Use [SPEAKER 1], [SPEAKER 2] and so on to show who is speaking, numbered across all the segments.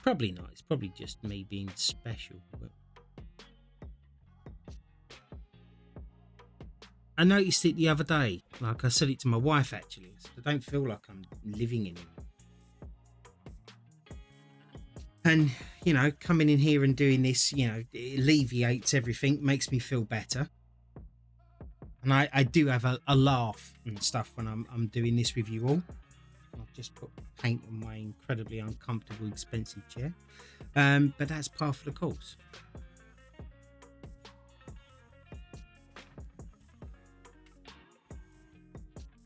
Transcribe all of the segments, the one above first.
[SPEAKER 1] probably not. It's probably just me being special. But I noticed it the other day. Like I said it to my wife, actually. I don't feel like I'm living anymore. And, you know, coming in here and doing this, you know, it alleviates everything, makes me feel better. And I do have a laugh and stuff when I'm doing this with you all. I've just put paint on my incredibly uncomfortable, expensive chair. But that's part of the course.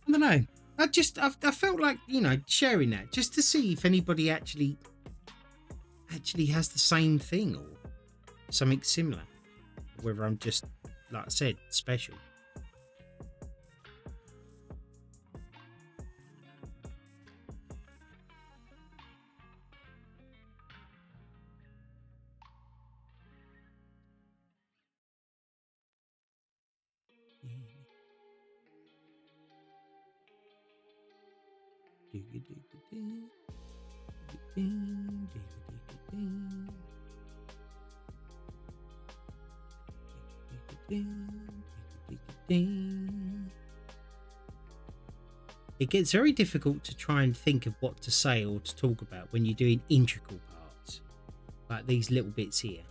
[SPEAKER 1] I don't know. I felt like, you know, sharing that just to see if anybody actually has the same thing or something similar. Whether I'm just, like I said, special. It gets very difficult to try and think of what to say or to talk about when you're doing integral parts, like these little bits here,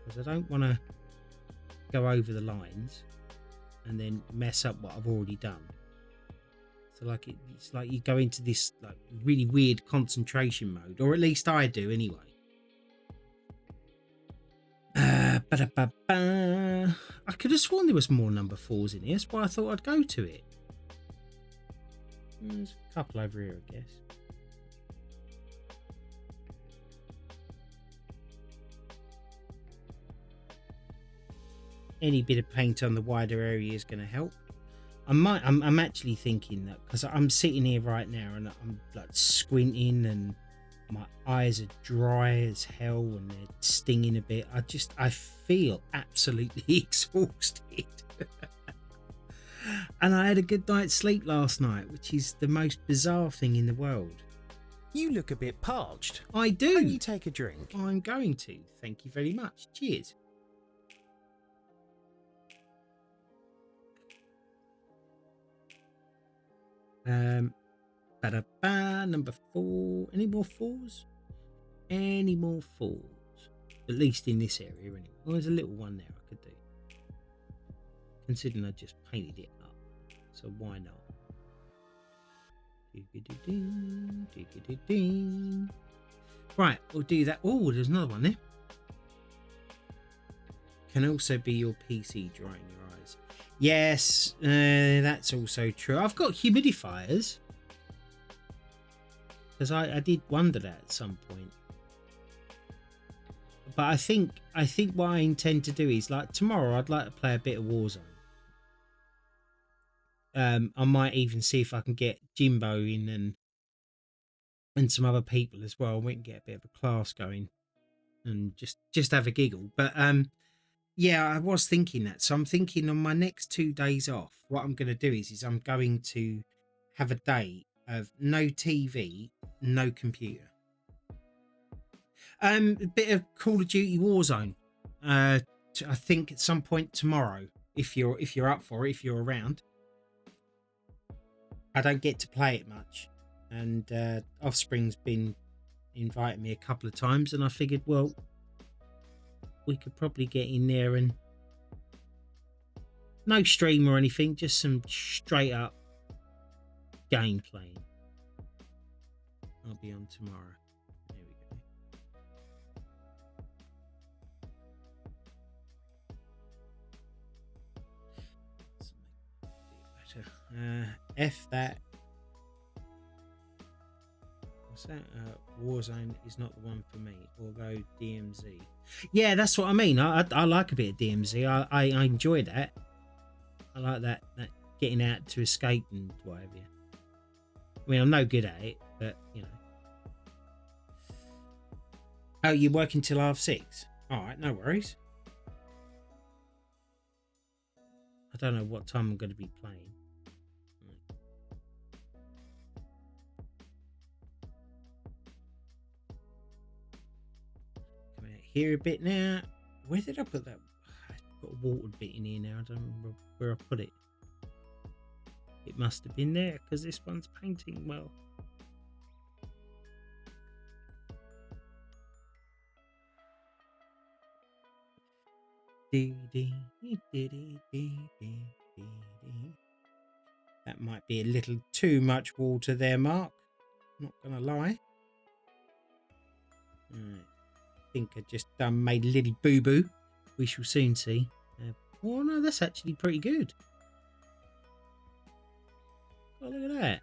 [SPEAKER 1] because I don't want to go over the lines and then mess up what I've already done. So like it's like you go into this like really weird concentration mode, or at least I do anyway. I could have sworn there was more number 4s in here. That's why I thought I'd go to it. There's a couple over here, I guess. Any bit of paint on the wider area is going to help. I'm actually thinking that because I'm sitting here right now and I'm like squinting and my eyes are dry as hell and they're stinging a bit. I feel absolutely exhausted. And I had a good night's sleep last night, which is the most bizarre thing in the world.
[SPEAKER 2] You look a bit parched.
[SPEAKER 1] I do.
[SPEAKER 2] Can you take a drink?
[SPEAKER 1] I'm going to. Thank you very much. Cheers. Number 4. Any more 4s? Any more 4s? At least in this area, anyway. Well, there's a little one there I could do. Considering I just painted it up. So why not? Right, we'll do that. Oh, there's another one there. Can also be your PC drying your eyes. Yes, that's also true. I've got humidifiers. Because I did wonder that at some point. But I think what I intend to do is, like, tomorrow I'd like to play a bit of Warzone. I might even see if I can get Jimbo in and some other people as well. We can get a bit of a class going and just have a giggle. But yeah, I was thinking that. So I'm thinking on my next 2 days off, what I'm going to do is I'm going to have a day of no TV, no computer. A bit of Call of Duty Warzone. I think at some point tomorrow, if you're up for it, if you're around. I don't get to play it much, and Offspring's been inviting me a couple of times, and I figured, well, we could probably get in there and no stream or anything, just some straight up gameplay. I'll be on tomorrow. There we go. F that. What's that? Warzone is not the one for me. Or go DMZ. Yeah, that's what I mean. I like a bit of DMZ. I enjoy that. I like that getting out to escape and whatever. I mean, I'm no good at it, but you know. Oh, you're working till 6:30? All right, no worries. I don't know what time I'm going to be playing. here a bit now. Where did I put that? I've got a watered bit in here now. I don't remember where I put it. It must have been there because this one's painting well. That might be a little too much water there, Mark. Not gonna lie. I think I just made a little boo-boo. We shall soon see. Oh no, that's actually pretty good. Oh, look at that.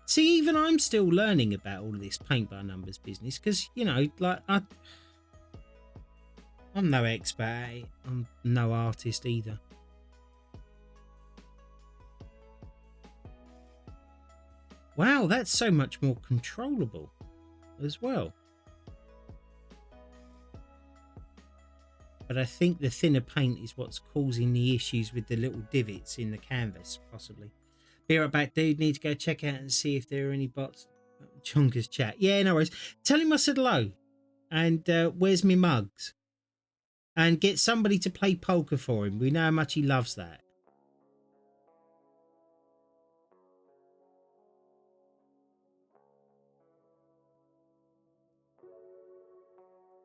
[SPEAKER 1] See, even I'm still learning about all of this paint by numbers business because, you know, like I'm no expert at it. I'm no artist either. Wow, that's so much more controllable as well. But I think the thinner paint is what's causing the issues with the little divots in the canvas, possibly. Be right back, dude. Need to go check out and see if there are any bots. Chunga's chat. Yeah, no worries. Tell him I said hello. And where's me mugs? And get somebody to play poker for him. We know how much he loves that.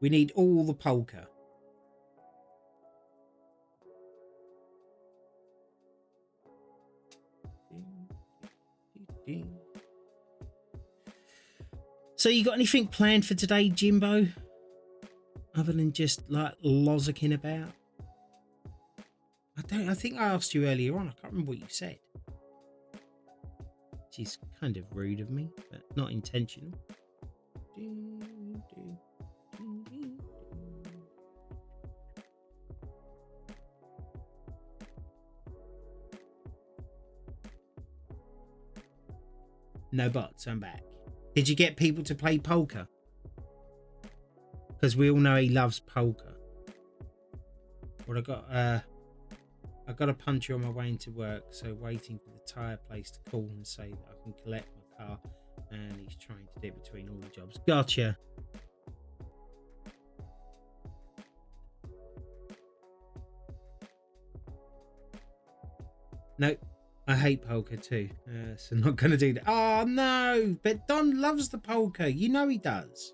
[SPEAKER 1] We need all the poker. So you got anything planned for today, Jimbo? Other than just like lozzicking about? I think I asked you earlier on. I can't remember what you said. Which is kind of rude of me, but not intentional. No bots, I'm back. Did you get people to play poker? Because we all know he loves poker. What I got a puncher on my way into work, so waiting for the tyre place to call and say that I can collect my car, and he's trying to do it between all the jobs. Gotcha. Nope. I hate poker too, so not going to do that. Oh, no, but Don loves the poker. You know he does.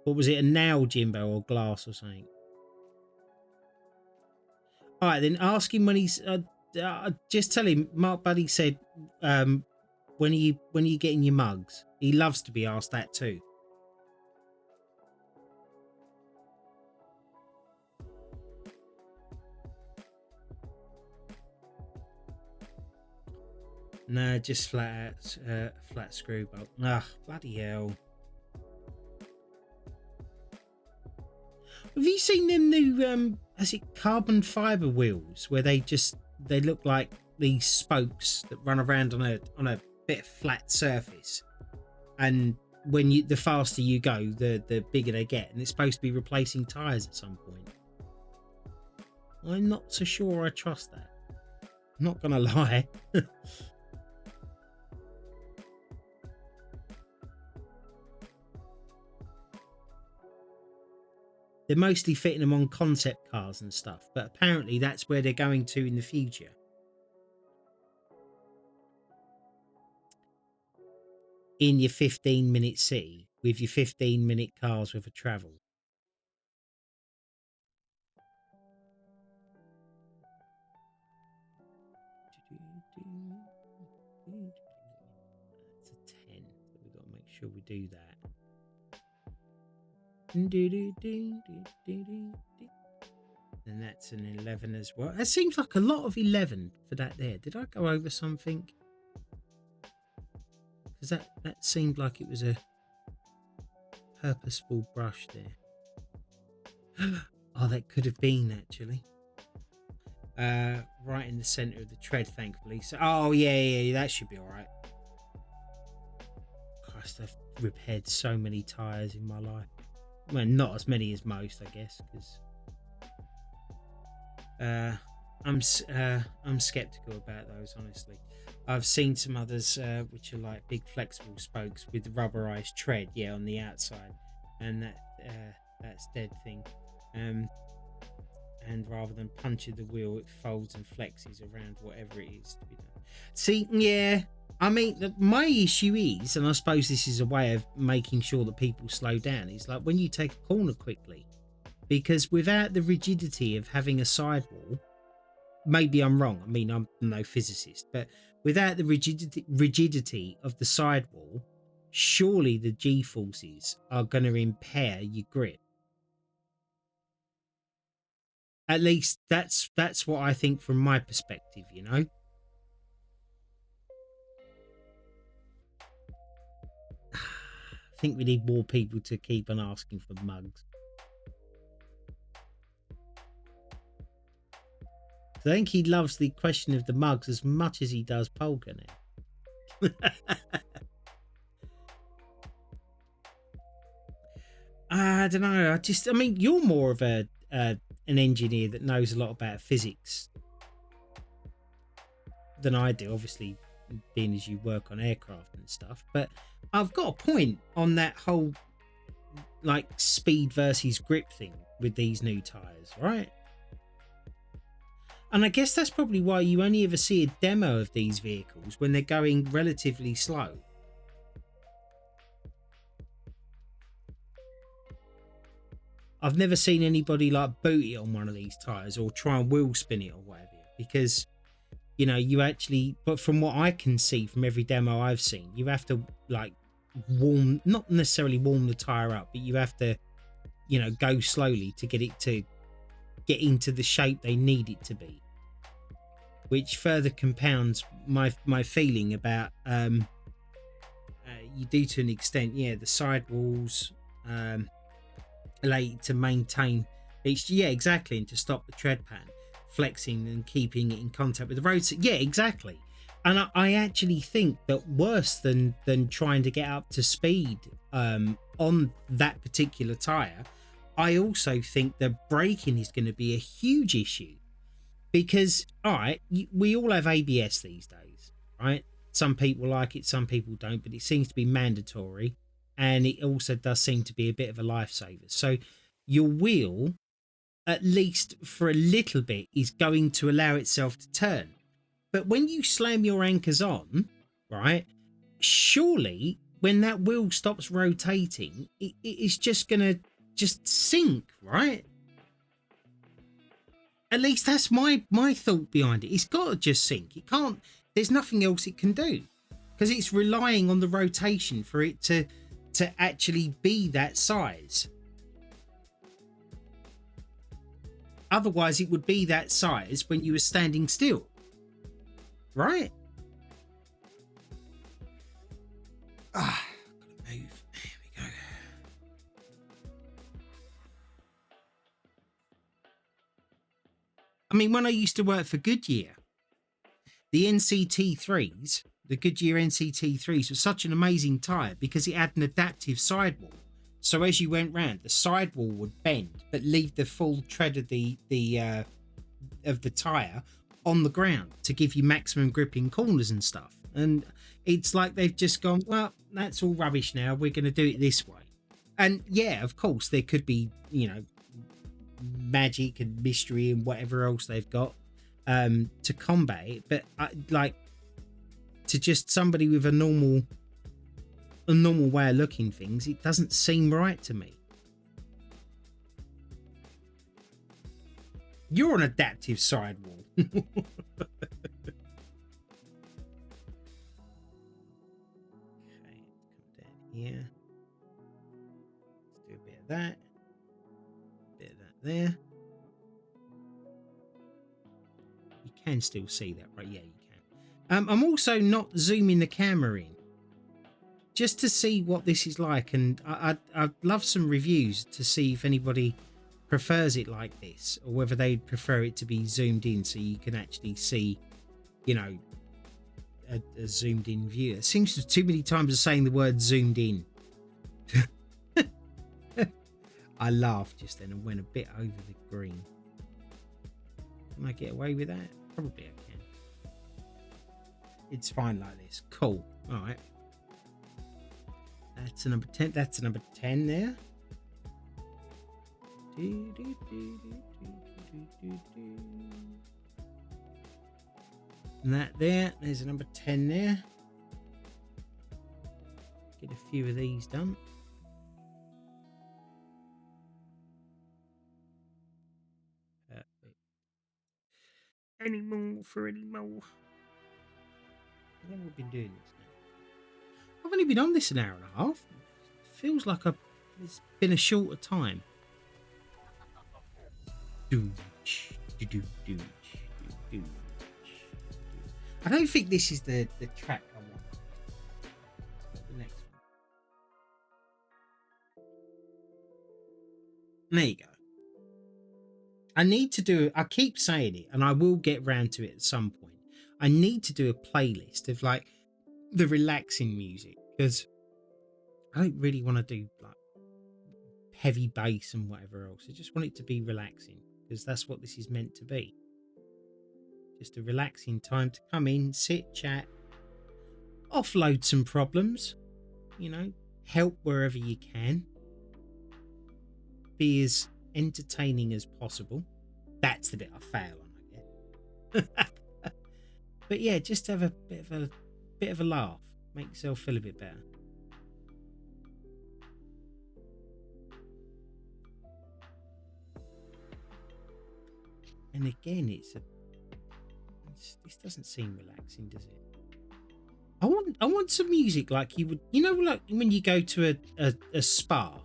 [SPEAKER 1] What was it, a nail, Jimbo, or glass or something? All right, then ask him when he's... just tell him, Mark Buddy said, when are you getting your mugs? He loves to be asked that too. No, just flat screw bolt. Ugh, bloody hell. Have you seen them new is it carbon fiber wheels where they look like these spokes that run around on a bit of flat surface, and when the faster you go, the bigger they get, and it's supposed to be replacing tires at some point. I'm not so sure I trust that. I'm not gonna lie. They're mostly fitting them on concept cars and stuff, but apparently that's where they're going to in the future. In your 15-minute city with your 15-minute cars worth of travel. That's a 10, so we've got to make sure we do that. And that's an 11 as well. That seems like a lot of 11 for that there. Did I go over something? Because that seemed like it was a purposeful brush there. Oh, that could have been actually. Right in the centre of the tread, thankfully. So, oh yeah, that should be all right. Christ, I've repaired so many tyres in my life. Well, not as many as most, I guess, because I'm skeptical about those, honestly. I've seen some others which are like big flexible spokes with the rubberized tread, on the outside, and that's dead thing. And rather than punching the wheel, it folds and flexes around whatever it is to be done. See, I mean, my issue is, and I suppose this is a way of making sure that people slow down, is like when you take a corner quickly, because without the rigidity of having a sidewall, maybe I'm wrong. I mean, I'm no physicist, but without the rigidity of the sidewall, surely the G forces are going to impair your grip. At least that's what I think from my perspective, I think we need more people to keep on asking for mugs. I think he loves the question of the mugs as much as he does polka now. I don't know. I mean, you're more of an engineer that knows a lot about physics than I do, obviously, being as you work on aircraft and stuff. But I've got a point on that whole like speed versus grip thing with these new tires, right? And I guess that's probably why you only ever see a demo of these vehicles when they're going relatively slow. I've never seen anybody like boot it on one of these tires or try and wheel spin it or whatever, because you actually, but from what I can see from every demo I've seen, you have to like not necessarily warm the tire up, but you have to go slowly to get it to get into the shape they need it to be, which further compounds my feeling about you do to an extent, the sidewalls to maintain each, exactly, and to stop the tread pan flexing and keeping it in contact with the road. So, exactly. And I actually think that worse than trying to get up to speed on that particular tire, I also think that braking is going to be a huge issue, because all right, we all have ABS these days, right? Some people like it, some people don't, but it seems to be mandatory, and it also does seem to be a bit of a lifesaver. So your wheel, at least for a little bit, is going to allow itself to turn. But when you slam your anchors on, right, surely when that wheel stops rotating, it is just going to just sink, right? At least that's my thought behind it. It's got to just sink. It can't, there's nothing else it can do, because it's relying on the rotation for it to actually be that size. Otherwise, it would be that size when you were standing still, right? Gotta move. There we go. I mean, when I used to work for Goodyear, the NCT3s, the Goodyear NCT3s, was such an amazing tyre because it had an adaptive sidewall. So as you went round, the sidewall would bend, but leave the full tread of the tyre on the ground to give you maximum grip in corners and stuff. And it's like they've just gone, well, that's all rubbish now, we're going to do it this way. And of course, there could be, magic and mystery and whatever else they've got to combat it. But to just somebody with a normal way of looking things, it doesn't seem right to me. You're an adaptive sidewall. Okay, come down here. Let's do a bit of that. A bit of that there. You can still see that, right? Yeah, you can. I'm also not zooming the camera in, just to see what this is like, and I'd love some reviews to see if anybody prefers it like this, or whether they'd prefer it to be zoomed in so you can actually see, a zoomed in view. It seems to too many times of saying the word zoomed in. I laughed just then and went a bit over the green. Can I get away with that? Probably I can. It's fine like this. Cool. All right. That's a number 10. That's a number 10 there. And that there's a number 10 there. Get a few of these done. Perfect. Any more for any more? How long have we been doing this now? I've only been on this an hour and a half. It feels like it's been a shorter time. I don't think this is the track I want. The next one. There you go. I need to do, I keep saying it, and I will get round to it at some point. I need to do a playlist of like the relaxing music, because I don't really want to do like heavy bass and whatever else. I just want it to be relaxing, because that's what this is meant to be. Just a relaxing time to come in, sit, chat, offload some problems, you know, help wherever you can, be as entertaining as possible. That's the bit I fail on, I guess. But yeah, just have a bit of a laugh, make yourself feel a bit better. And again, this doesn't seem relaxing, does it? I want some music like you would, you know, like when you go to a spa,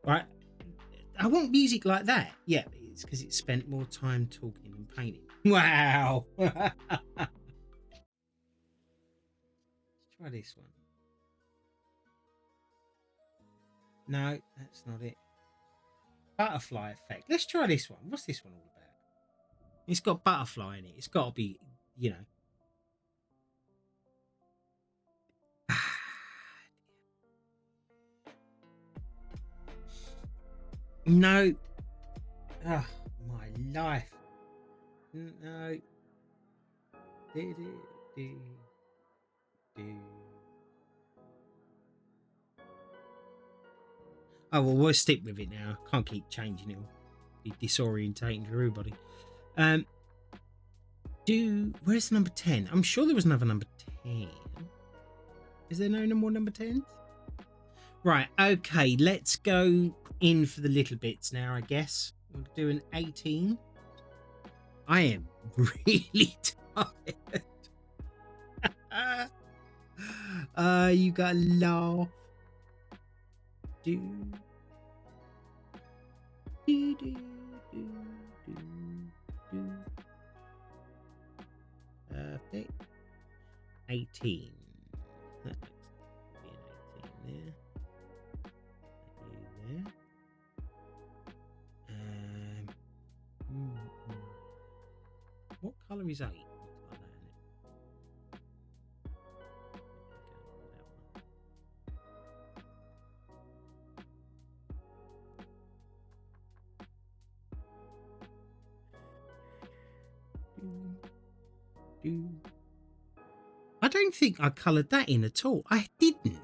[SPEAKER 1] right? I want music like that. Yeah, it's because it spent more time talking and painting. Wow. Let's try this one. No, that's not it. Butterfly effect. Let's try this one. What's this one all about? It's got butterfly in it. It's got to be, you know. No. Oh, my life. No. Oh, well, we'll stick with it now. Can't keep changing it. It'll be disorientating to everybody. Where's number 10? I'm sure there was another number 10. Is there no more number 10s? Right, okay, let's go in for the little bits now, I guess. We'll do an 18. I am really tired. You gotta laugh. Perfect. 18. That looks like an 18 there. What colour is 8? I don't think I coloured that in at all. I didn't.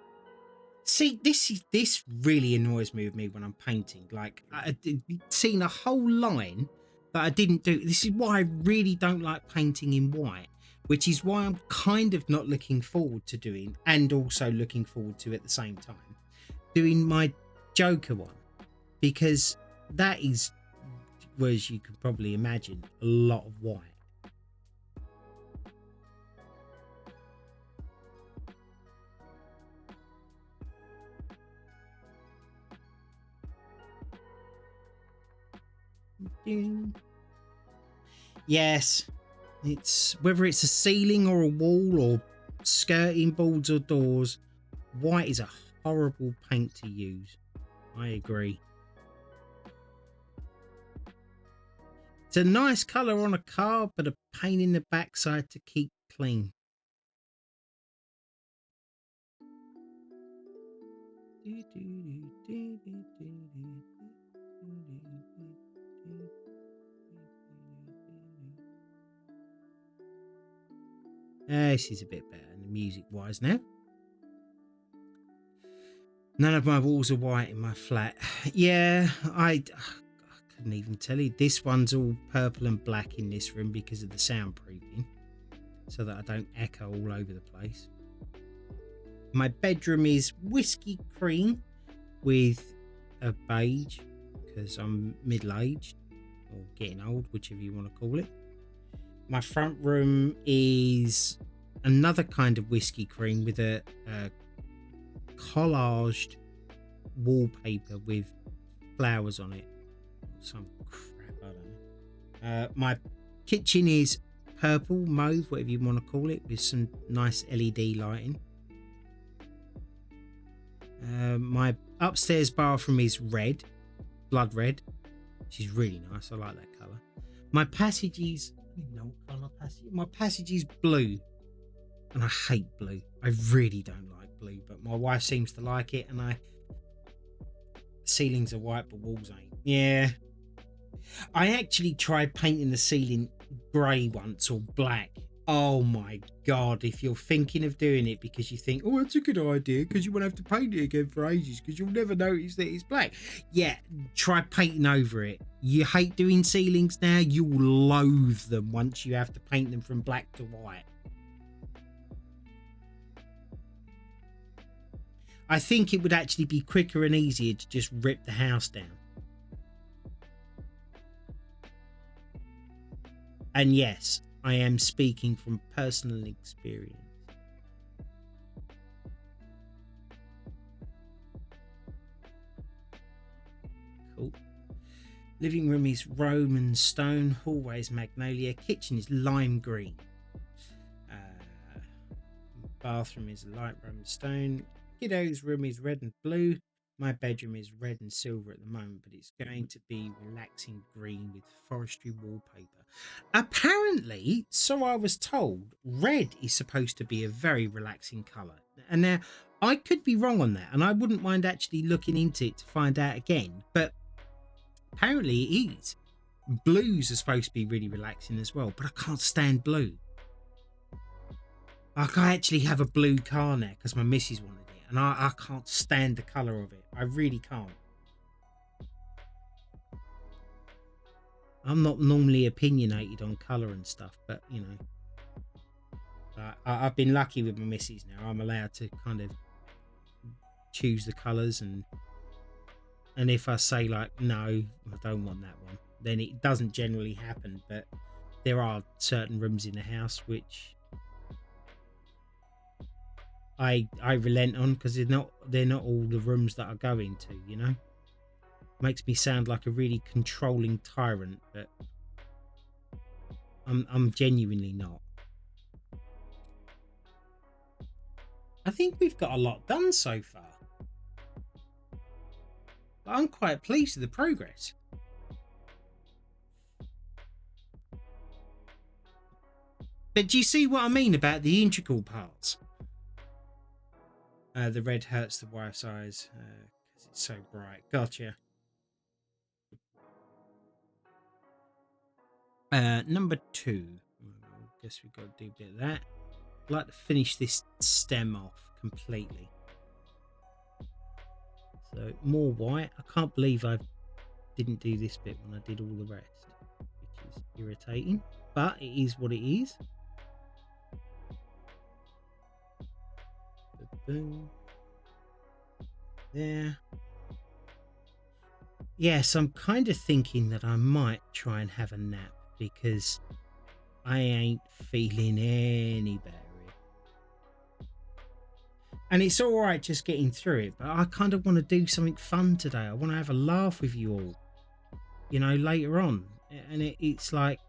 [SPEAKER 1] See, this really annoys me with me when I'm painting. Like, I seen a whole line that I didn't do. This is why I really don't like painting in white, which is why I'm kind of not looking forward to doing, and also looking forward to at the same time, doing my Joker one, because that is, well, as you can probably imagine, a lot of white. Yes, it's whether it's a ceiling or a wall or skirting boards or doors, white is a horrible paint to use. I agree. It's a nice colour on a car, but a pain in the backside to keep clean. This is a bit better music-wise now. None of my walls are white in my flat. Yeah, I couldn't even tell you. This one's all purple and black in this room because of the soundproofing, so that I don't echo all over the place. My bedroom is whiskey cream with a beige because I'm middle-aged or getting old, whichever you want to call it. My front room is another kind of whiskey cream with a collaged wallpaper with flowers on it. Some crap, I don't know. My kitchen is purple, mauve, whatever you want to call it, with some nice LED lighting. My upstairs bathroom is red, blood red, which is really nice. I like that colour. My passage is, I don't even know what colour my passage is blue, and I hate blue. I really don't like blue, but my wife seems to like it, and ceilings are white but walls ain't. Yeah, I actually tried painting the ceiling grey once, or black. Oh my god, if you're thinking of doing it because you think, oh, that's a good idea because you won't have to paint it again for ages because you'll never notice that it's black. Yeah, try painting over it. You hate doing ceilings now, you will loathe them once you have to paint them from black to white. I think it would actually be quicker and easier to just rip the house down. And yes, I am speaking from personal experience. Cool. Living room is Roman stone, hallway is magnolia, kitchen is lime green. Bathroom is light Roman stone. Kiddo's room is red and blue. My bedroom is red and silver at the moment, but it's going to be relaxing green with forestry wallpaper. Apparently, so I was told, red is supposed to be a very relaxing colour. And now, I could be wrong on that, and I wouldn't mind actually looking into it to find out again, but apparently it is. Blues are supposed to be really relaxing as well, but I can't stand blue. Like, I actually have a blue car now because my missus wanted it, and I can't stand the colour of it. I really can't. I'm not normally opinionated on colour and stuff, but, you know, I've been lucky with my missus now. I'm allowed to kind of choose the colours, and if I say, like, no, I don't want that one, then it doesn't generally happen, but there are certain rooms in the house which I relent on because they're not all the rooms that I go into, you know. Makes me sound like a really controlling tyrant, but I'm genuinely not. I think we've got a lot done so far. I'm quite pleased with the progress. But do you see what I mean about the integral parts? The red hurts the wife's eyes because it's so bright. Gotcha. Number 2. Guess we've got to do a bit of that. I'd like to finish this stem off completely. So more white. I can't believe I didn't do this bit when I did all the rest, which is irritating, but it is what it is. Boom. There. Yes, I'm kind of thinking that I might try and have a nap because I ain't feeling any better. And it's all right just getting through it, but I kind of want to do something fun today. I want to have a laugh with you all, you know, later on. And it's like,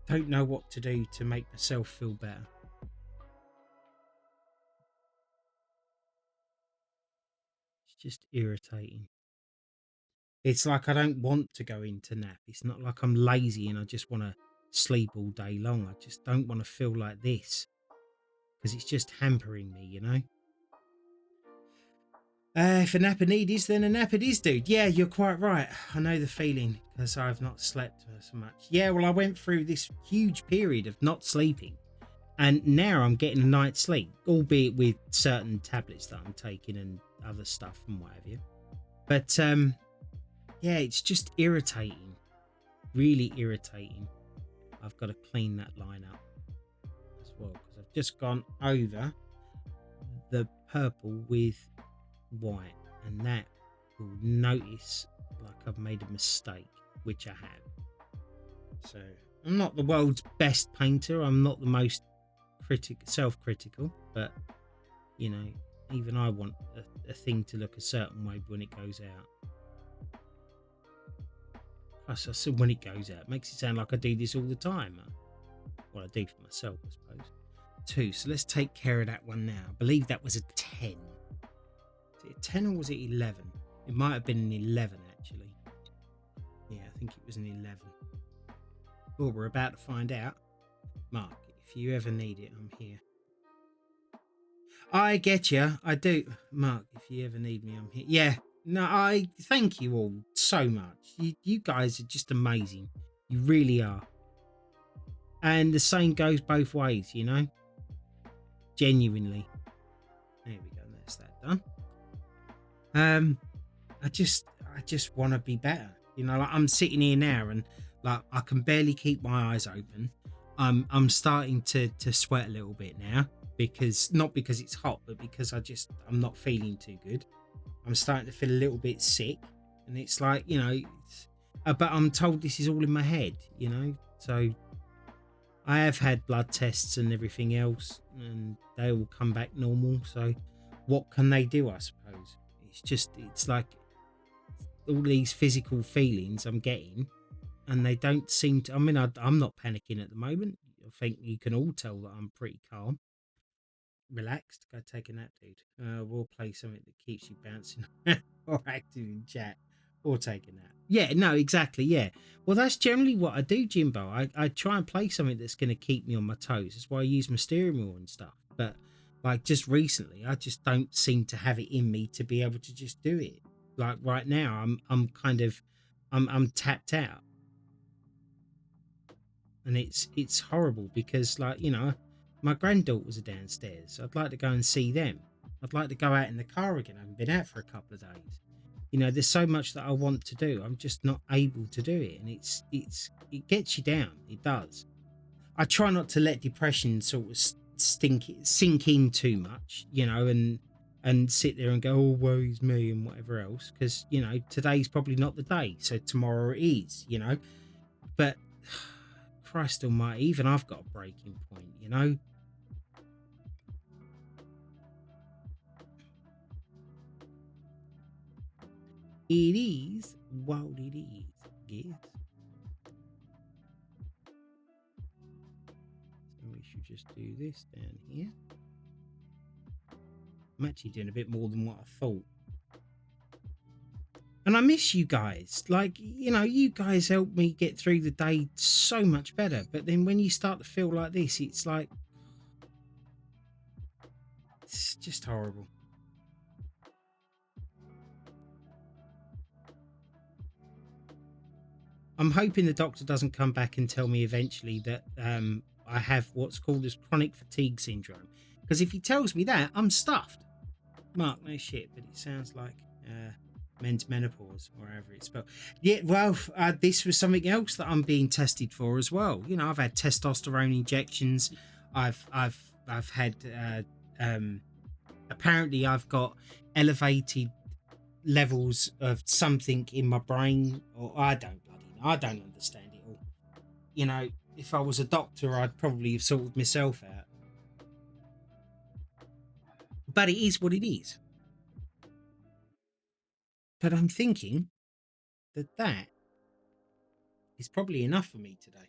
[SPEAKER 1] don't know what to do to make myself feel better. It's just irritating. It's like I don't want to go into nap. It's not like I'm lazy and I just want to sleep all day long. I just don't want to feel like this because it's just hampering me, you know. If a nap a need is, then a nap it is, dude. Yeah, you're quite right. I know the feeling because I've not slept so much. Yeah, well, I went through this huge period of not sleeping, and now I'm getting a night's sleep, albeit with certain tablets that I'm taking and other stuff and what have you. But yeah, it's just irritating, really irritating. I've got to clean that line up as well because I've just gone over the purple with white, and that will notice like I've made a mistake, which I have. So I'm not the world's best painter. I'm not the most self-critical, but you know, even I want a thing to look a certain way when it goes out. Plus, I said when it goes out, it makes it sound like I do this all the time. Well, I do for myself, I suppose. 2. So let's take care of that one now. I believe that was a 10. Was it a 10 or was it 11? It might have been an 11 actually. Yeah, I think it was an 11. Well, we're about to find out. Mark, if you ever need it, I'm here. I get you. I do. Mark, if you ever need me, I'm here. Yeah. No, I thank you all so much. You guys are just amazing. You really are. And the same goes both ways, you know? Genuinely. There we go. That's that done. I just want to be better. You know, like I'm sitting here now and like I can barely keep my eyes open. I'm starting to sweat a little bit now because not because it's hot, but because I'm not feeling too good. I'm starting to feel a little bit sick, and it's like, you know, but I'm told this is all in my head, you know. So I have had blood tests and everything else, and they all come back normal. So what can they do? I suppose it's like all these physical feelings I'm getting, and they don't seem to. I mean, I'm not panicking at the moment. I think you can all tell that I'm pretty calm, relaxed. Go take a nap, dude. We'll play something that keeps you bouncing or active in chat, or take a nap. Yeah, no, exactly. Yeah. Well, that's generally what I do, Jimbo. I try and play something that's going to keep me on my toes. That's why I use my steering wheel and stuff. But like just recently, I just don't seem to have it in me to be able to just do it. Like right now, I'm kind of I'm tapped out, and it's horrible because, like, you know, my granddaughters are downstairs. I'd like to go and see them. I'd like to go out in the car again. I haven't been out for a couple of days. You know, there's so much that I want to do. I'm just not able to do it, and it gets you down. It does. I try not to let depression sort of sink in too much, you know, and sit there and go, oh, woe is me and whatever else, because, you know, today's probably not the day, so tomorrow it is, you know. But Christ almighty, even I've got a breaking point, you know. It is what it is, yes. So we should just do this down here. I'm actually doing a bit more than what I thought. And I miss you guys. Like, you know, you guys help me get through the day so much better. But then when you start to feel like this, it's like, it's just horrible. I'm hoping the doctor doesn't come back and tell me eventually that I have what's called as chronic fatigue syndrome. Because if he tells me that, I'm stuffed. Mark, no shit, but it sounds like men's menopause, or however it's spelled. Yeah, well, this was something else that I'm being tested for as well. You know, I've had testosterone injections. I've had apparently I've got elevated levels of something in my brain, or I don't understand it all. You know, if I was a doctor, I'd probably have sorted myself out. But it is what it is. But I'm thinking that is probably enough for me today.